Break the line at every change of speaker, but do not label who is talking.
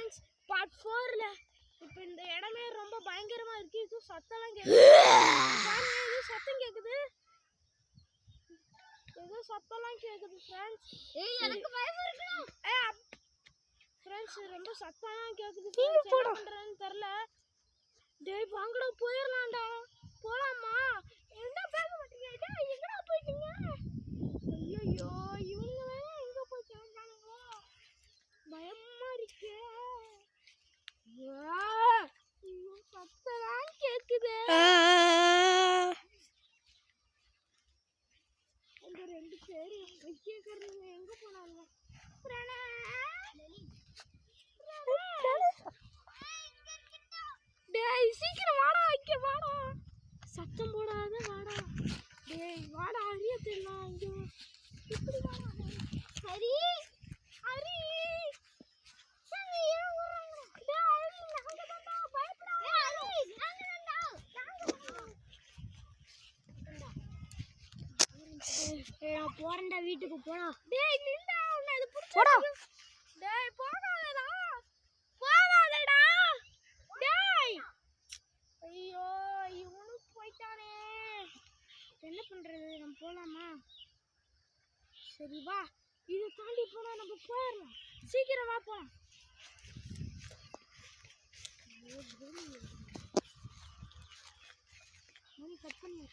Friends part 4ல இப்போ இந்த இடமே ரொம்ப பயங்கரமா இருக்கு. இது சத்தம்லாம் கேக்குது. ஏதோ சத்தம் கேக்குது. ஏதோ சத்தம்லாம் கேக்குது ஃப்ரெண்ட்ஸ். எனக்கு பயமா இருக்கு. ஃப்ரெண்ட்ஸ் ரொம்ப சத்தம்லாம் கேக்குது. என்ன பண்றேன்னு தெரியல. டேய் வாங்கடா போயிரலாம்டா. போலாமா? என்ன பேச மாட்டீங்க? டேய் எங்கடா போயிட்டீங்க? ஐயோ இவங்க எங்க போய் சேர்ந்தானுங்க? பயமா இருக்கே. ஐயோ சத்தம்லாம் கேக்குது. அந்த ரெண்டு பேரு கேக்குறீங்க எங்க போனாங்க? டேய் சீக்கிரம் வாடா, இங்க வாடா. சத்தம் போடாத வாடா. டேய் வாடா அறியதெல்லாம் இங்க. இப்படி வாடா. ஹரி ஹரி சரி ஏன் வராங்க? டேய் ஹரி நாங்க தான்டா பயப்படாத. ஹரி நாங்க தான்டா. நான் போறேன்டா வீட்டுக்கு போடா. டேய் நில்டா உன்னை இது புடிச்சு போடா. டேய் போகாதடா. போகாதடா. டேய் ஐயோ இவனு போய்ட்டானே. என்ன பண்றது? நம்ம போலாமா? சரி வா, இதை தாண்டி போனா நம்ம போயிடலாம். சீக்கிரம் வா போலாம். மணி கட் பண்ணி